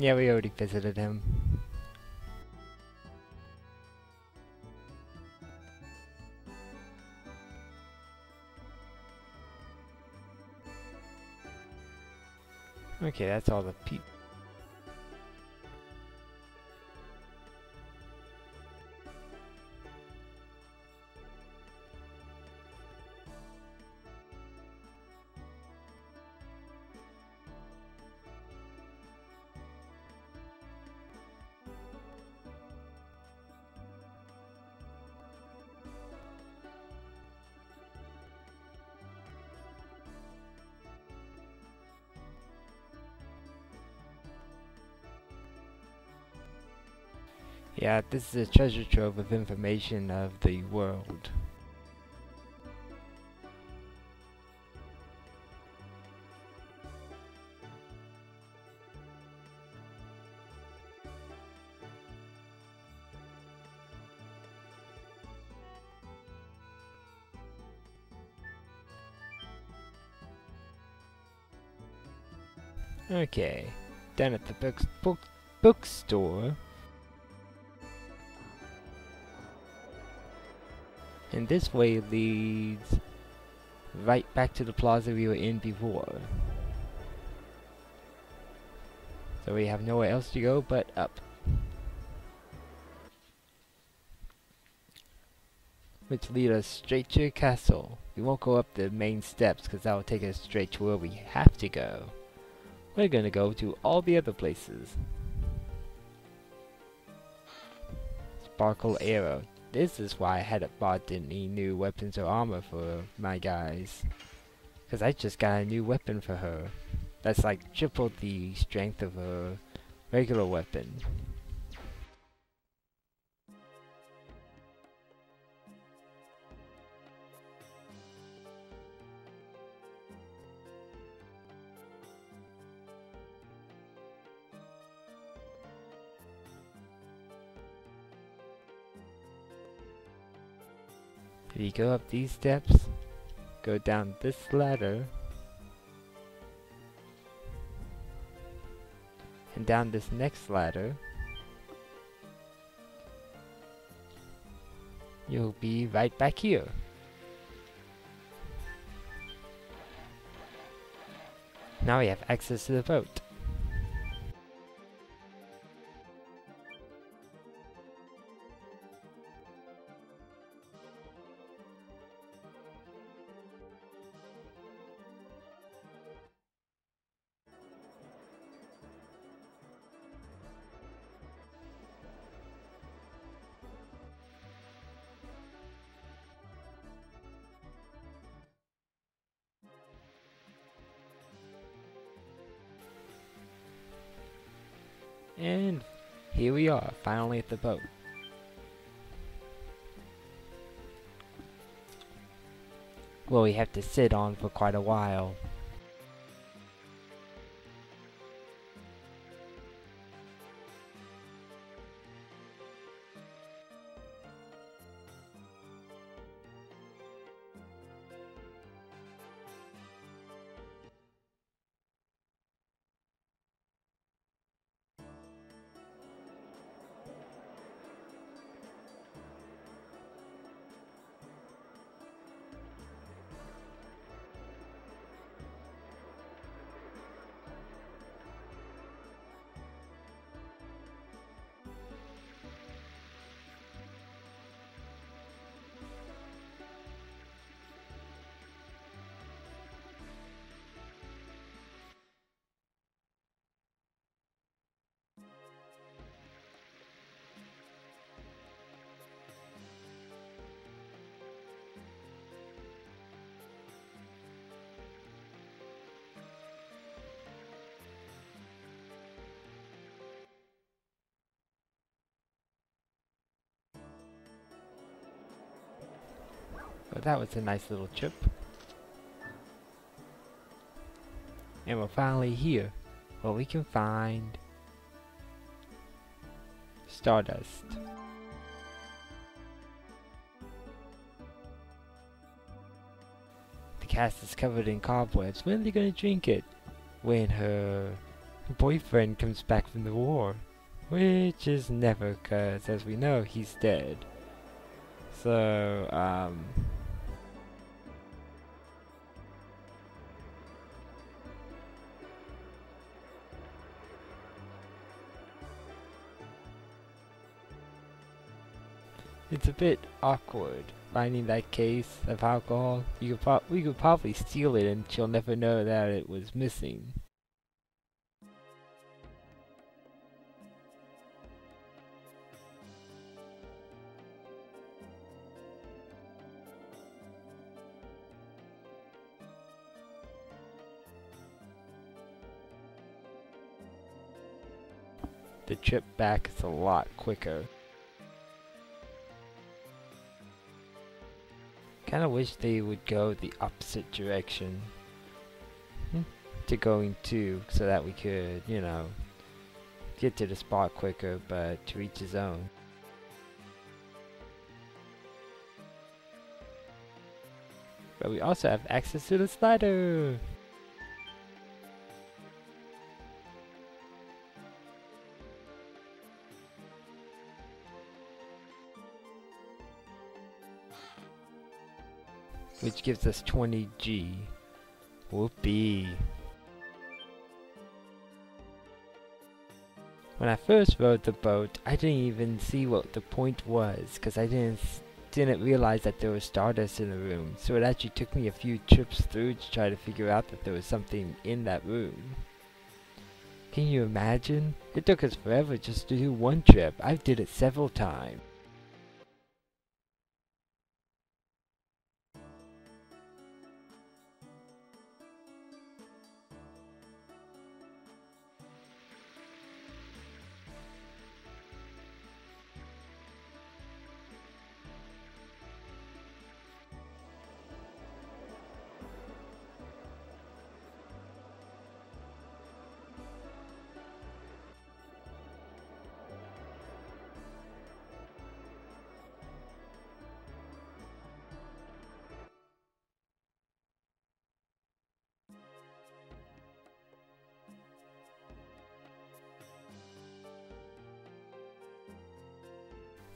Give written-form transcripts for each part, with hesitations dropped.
Yeah, we already visited him. Okay, that's all the people. Yeah, this is a treasure trove of information of the world. Okay, down at the bookstore. And this way leads right back to the plaza we were in before. So we have nowhere else to go but up. Which lead us straight to the castle. We won't go up the main steps because that will take us straight to where we have to go. We're gonna go to all the other places. Sparkle Arrow. This is why I hadn't bought any new weapons or armor for my guys. Because I just got a new weapon for her. That's like triple the strength of a regular weapon. If you go up these steps, go down this ladder, and down this next ladder, you'll be right back here. Now we have access to the boat. And here we are, finally at the boat. Well, we have to sit on for quite a while. But that was a nice little trip. And we're finally here, where we can find Stardust. The cast is covered in cobwebs. When are they gonna drink it? When her her boyfriend comes back from the war. Which is never, cause as we know, he's dead. So, it's a bit awkward finding that case of alcohol. We could probably steal it and she'll never know that it was missing. The trip back is a lot quicker. Kinda wish they would go the opposite direction to going to, so that we could, you know, get to the spot quicker, but to reach his own. But we also have access to the slider! Which gives us 20G. Whoopee. When I first rode the boat, I didn't even see what the point was, cause I didn't realize that there was stardust in the room. So it actually took me a few trips through to try to figure out that there was something in that room. Can you imagine? It took us forever just to do one trip. I did it several times.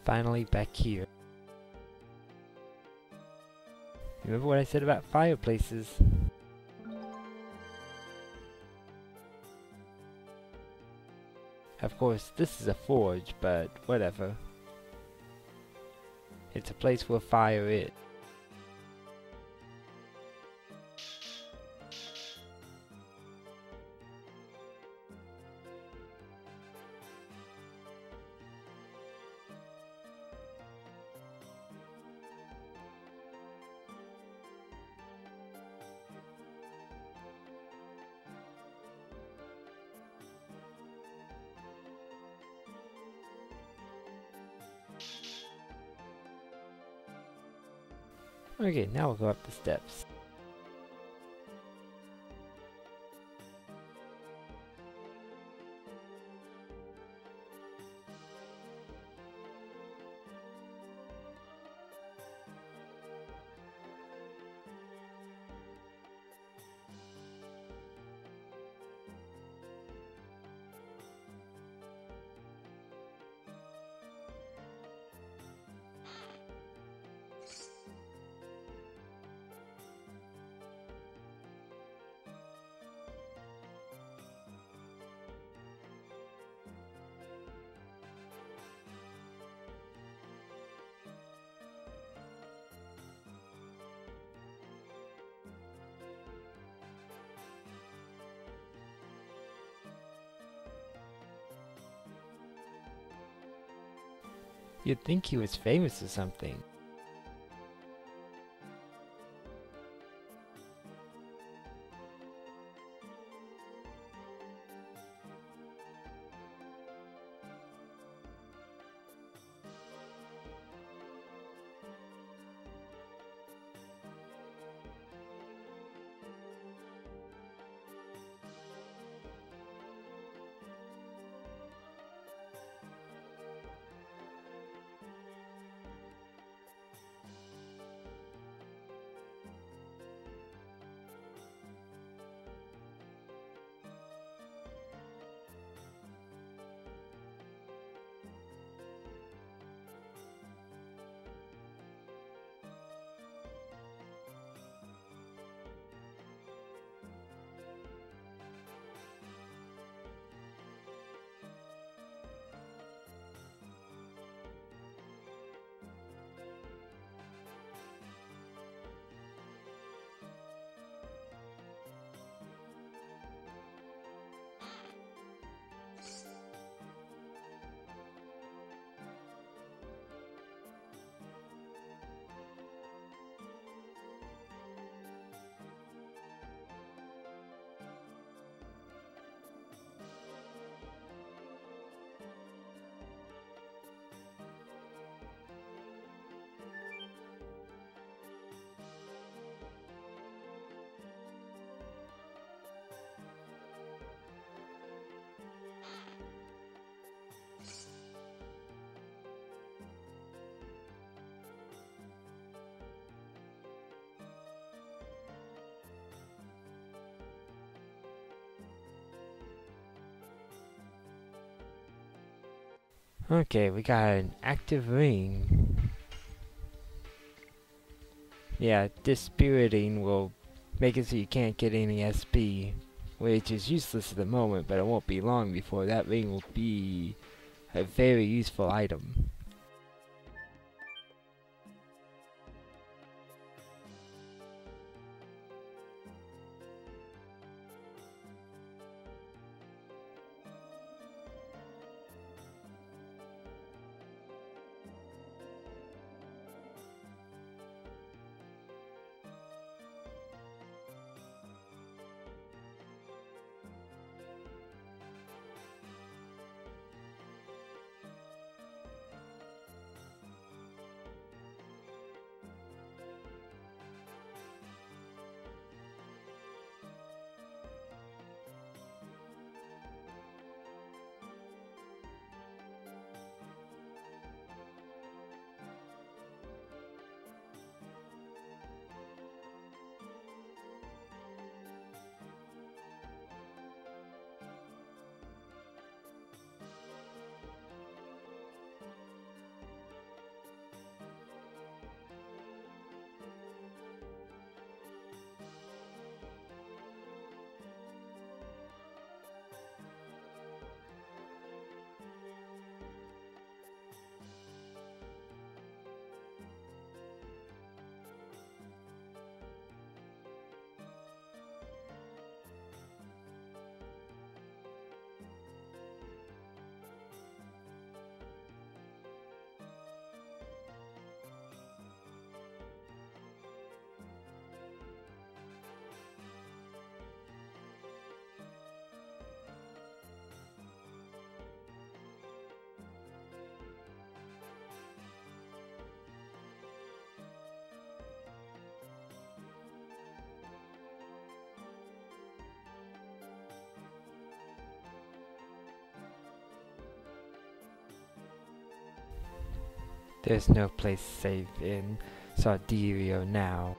Finally back here. Remember what I said about fireplaces? Of course, this is a forge, but whatever. It's a place where fire is. Okay, now we'll go up the steps. You'd think he was famous or something. Okay, we got an active ring. Yeah, dispiriting will make it so you can't get any SP, which is useless at the moment, but it won't be long before that ring will be a very useful item. There's no place safe in Sardirio now.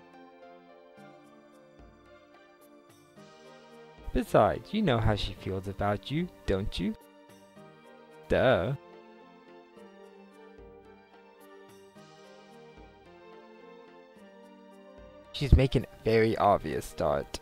Besides, you know how she feels about you, don't you? Duh. She's making a very obvious start.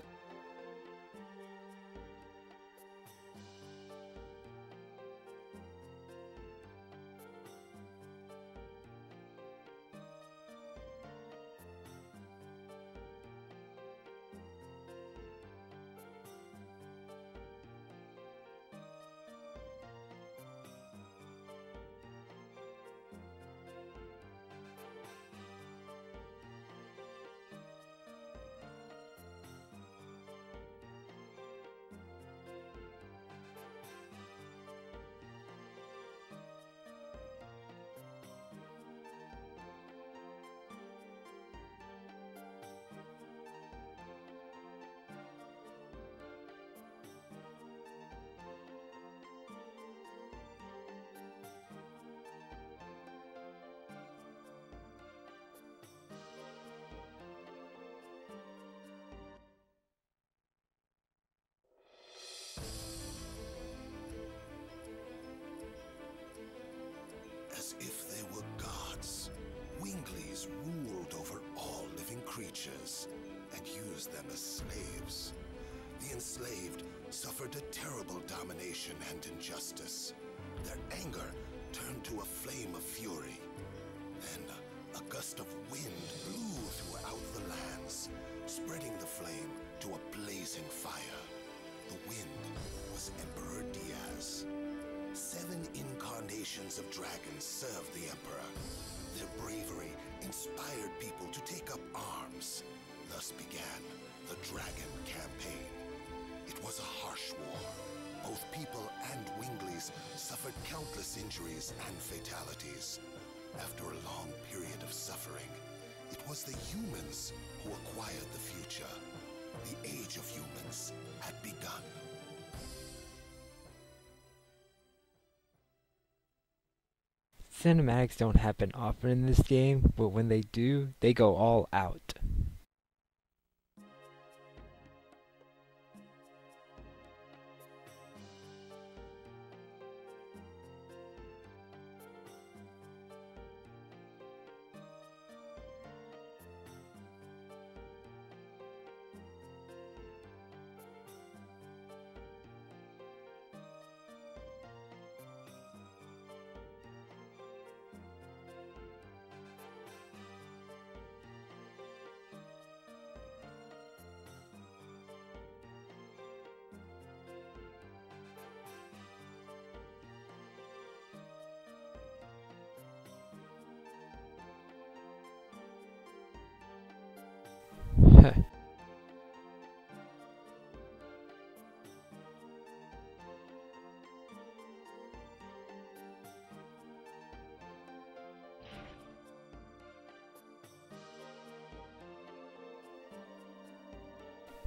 As if they were gods, Winglies ruled over all living creatures and used them as slaves. The enslaved suffered a terrible domination and injustice. Their anger turned to a flame of fury. Then a gust of wind blew throughout the lands, spreading the flame to a blazing fire. The wind was Emperor Diaz. 7 incarnations of dragons served the Emperor. Their bravery inspired people to take up arms. Thus began the Dragon Campaign. It was a harsh war. Both people and Winglies suffered countless injuries and fatalities. After a long period of suffering, it was the humans who acquired the future. The age of humans had begun. Cinematics don't happen often in this game, but when they do, they go all out.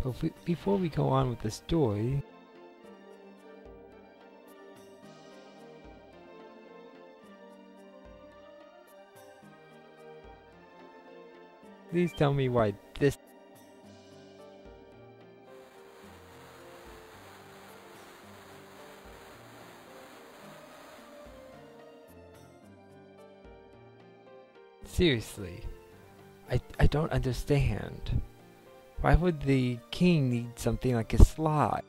But before we go on with the story, please tell me why this... Seriously, I don't understand. Why would the king need something like a slide?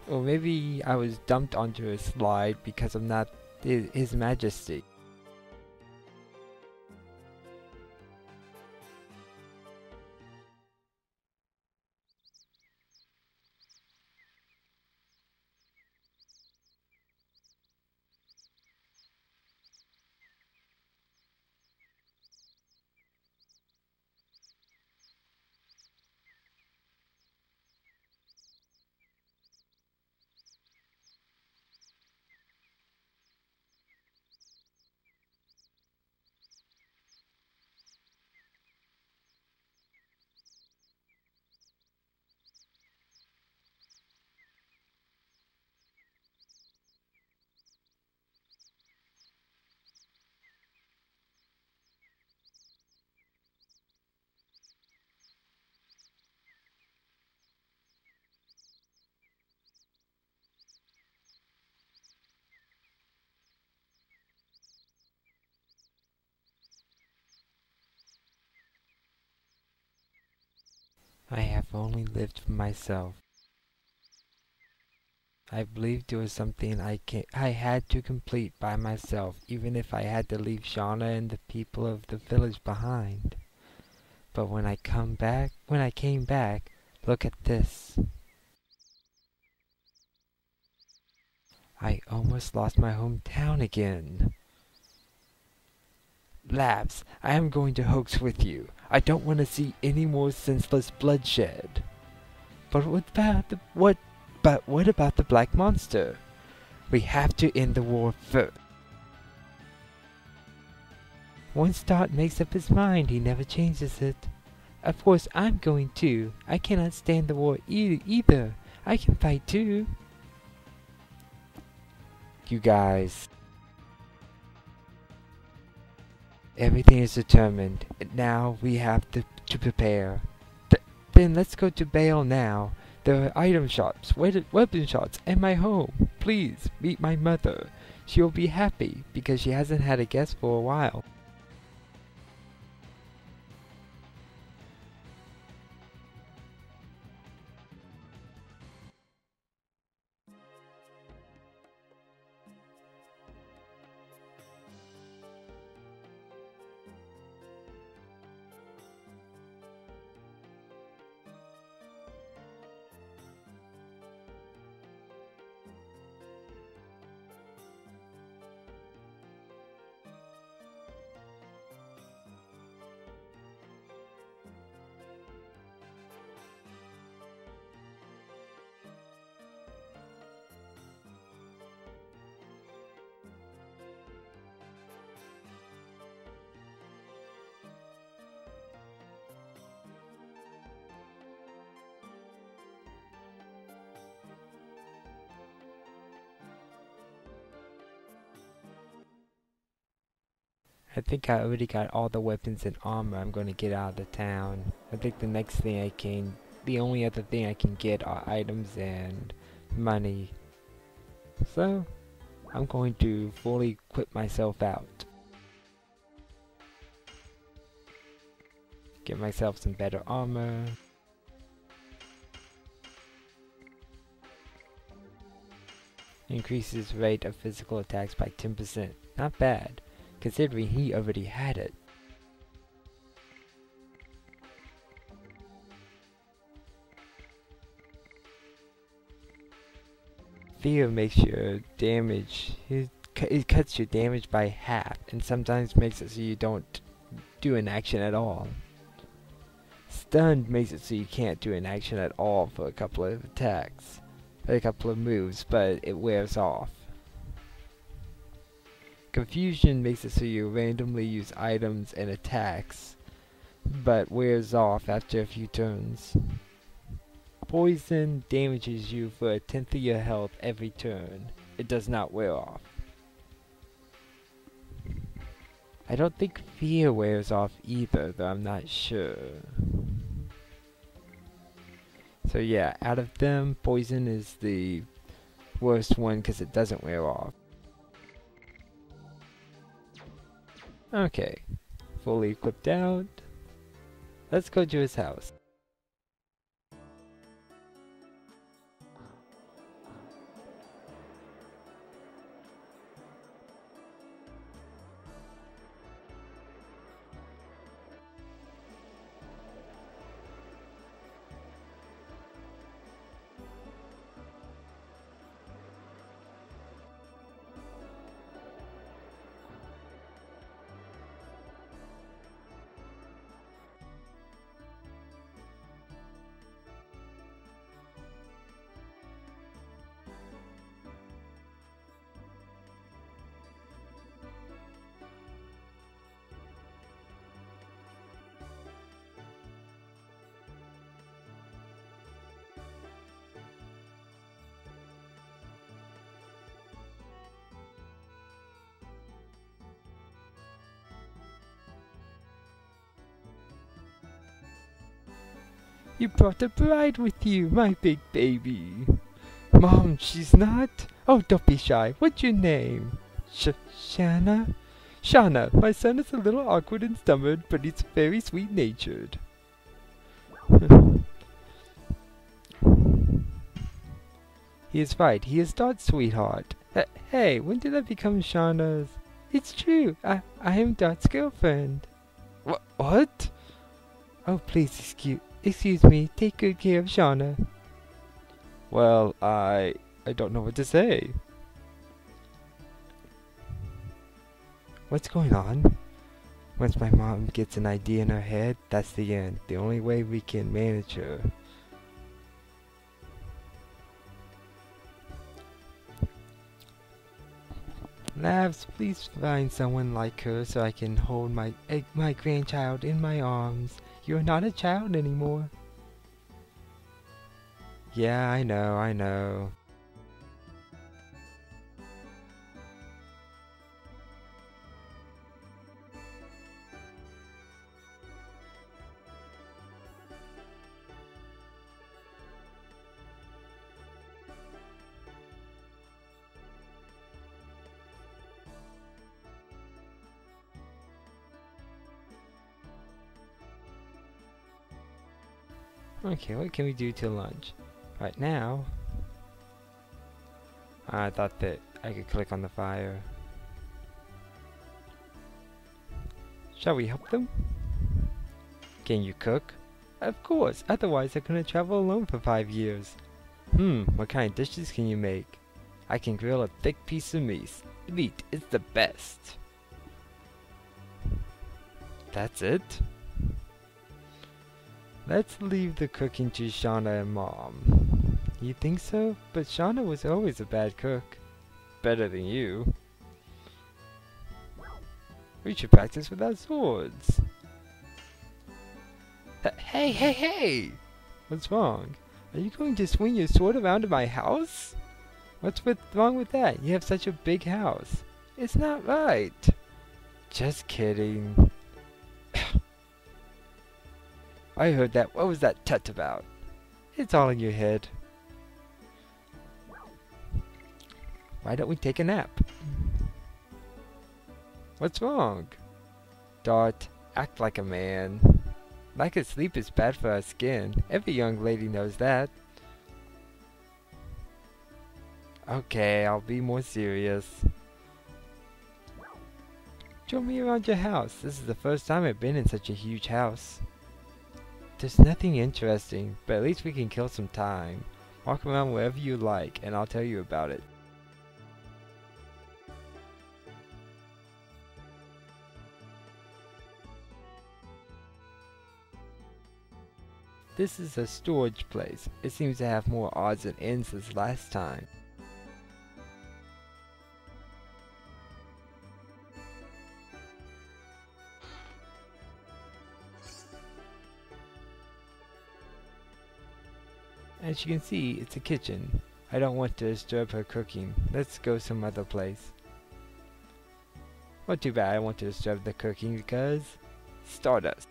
Or maybe I was dumped onto a slide because I'm not His Majesty. I have only lived for myself. I believed there was something I had to complete by myself, even if I had to leave Shauna and the people of the village behind. But when I came back, look at this. I almost lost my hometown again. Labs, I am going to hoax with you. I don't want to see any more senseless bloodshed. But what about the Black Monster? We have to end the war first. Once Dot makes up his mind, he never changes it. Of course, I'm going too. I cannot stand the war either. I can fight too. You guys. Everything is determined. Now we have to prepare. Then let's go to Bale now. There are item shops, weapon shops, and my home. Please, meet my mother. She will be happy, because she hasn't had a guest for a while. I think I already got all the weapons and armor I'm going to get out of the town. I think the only other thing I can get are items and money. So, I'm going to fully equip myself out. Get myself some better armor. Increases rate of physical attacks by 10%. Not bad, considering he already had it. Fear makes your damage, it cuts your damage by half, and sometimes makes it so you don't do an action at all. Stunned makes it so you can't do an action at all for a couple of attacks, a couple of moves, but it wears off. Confusion makes it so you randomly use items and attacks, but wears off after a few turns. Poison damages you for a tenth of your health every turn. It does not wear off. I don't think fear wears off either, though I'm not sure. So yeah, out of them, poison is the worst one because it doesn't wear off. Okay, fully equipped out. Let's go to his house. You brought the bride with you, my big baby. Mom, she's not? Oh, don't be shy. What's your name? Shanna? Shauna, my son is a little awkward and stubborn, but he's very sweet-natured. He is right. He is Dot's sweetheart. Hey, when did I become Shauna's? It's true. I am Dot's girlfriend. What? Oh, please excuse me. Take good care of Shauna. Well, I don't know what to say. What's going on? Once my mom gets an idea in her head, that's the end. The only way we can manage her. Labs, please find someone like her so I can hold my grandchild in my arms. You're not a child anymore. Yeah, I know. Okay, what can we do till lunch? Right now, I thought that I could click on the fire. Shall we help them? Can you cook? Of course, otherwise I couldn't travel alone for 5 years. What kind of dishes can you make? I can grill a thick piece of meat. Meat is the best. That's it? Let's leave the cooking to Shauna and Mom. You think so? But Shauna was always a bad cook. Better than you. We should practice with our swords. Hey! What's wrong? Are you going to swing your sword around in my house? What's wrong with that? You have such a big house. It's not right. Just kidding. I heard that. What was that tut about? It's all in your head. Why don't we take a nap? What's wrong? Dot, act like a man. Lack of sleep is bad for our skin. Every young lady knows that. Okay, I'll be more serious. Show me around your house. This is the first time I've been in such a huge house. There's nothing interesting, but at least we can kill some time. Walk around wherever you like, and I'll tell you about it. This is a storage place. It seems to have more odds and ends as last time. As you can see, it's a kitchen. I don't want to disturb her cooking. Let's go some other place. Well, too bad I want to disturb the cooking because stardust.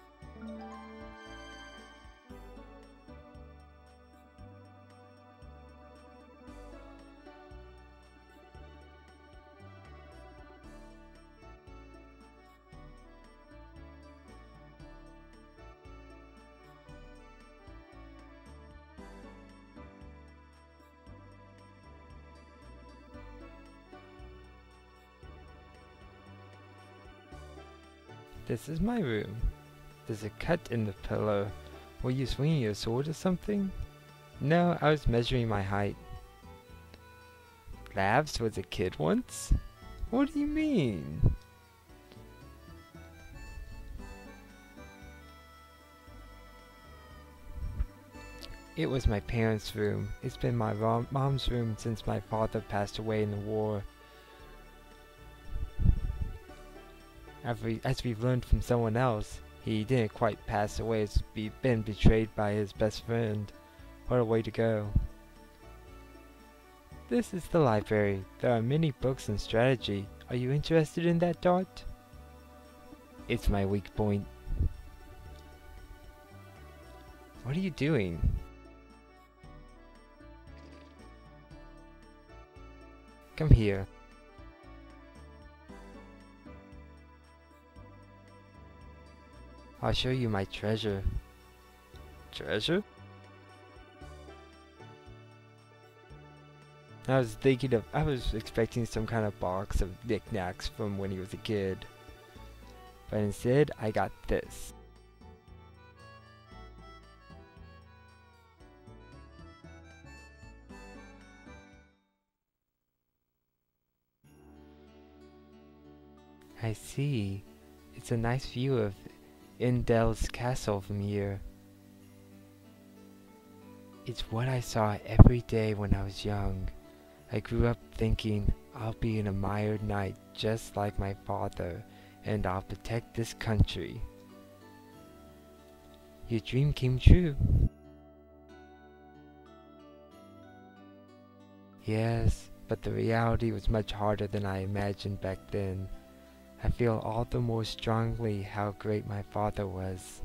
This is my room. There's a cut in the pillow. Were you swinging your sword or something? No, I was measuring my height. Lavs was a kid once? What do you mean? It was my parents' room. It's been my mom's room since my father passed away in the war. As we've learned from someone else, he didn't quite pass away as he'd been betrayed by his best friend. What a way to go. This is the library. There are many books and strategy. Are you interested in that, Dart? It's my weak point. What are you doing? Come here. I'll show you my treasure. Treasure? I was expecting some kind of box of knickknacks from when he was a kid. But instead, I got this. I see. It's a nice view of Indel's castle from here. It's what I saw every day when I was young. I grew up thinking I'll be an admired knight just like my father, and I'll protect this country. Your dream came true. Yes, but the reality was much harder than I imagined back then. I feel all the more strongly how great my father was.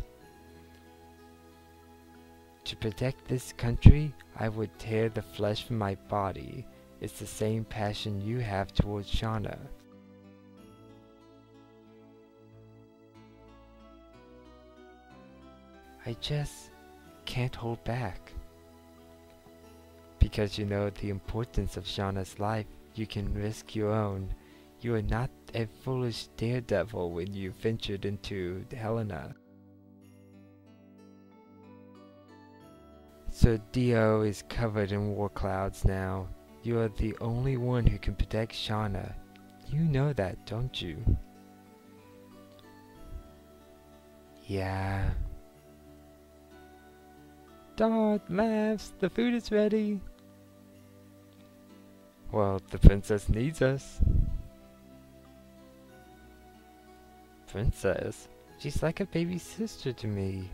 To protect this country, I would tear the flesh from my body. It's the same passion you have towards Shauna. I just can't hold back. Because you know the importance of Shauna's life, you can risk your own. You are not a foolish daredevil when you ventured into Helena. So Dio is covered in war clouds now. You are the only one who can protect Shauna. You know that, don't you? Yeah. Dot laughs. The food is ready. Well, the princess needs us. Princess? She's like a baby sister to me.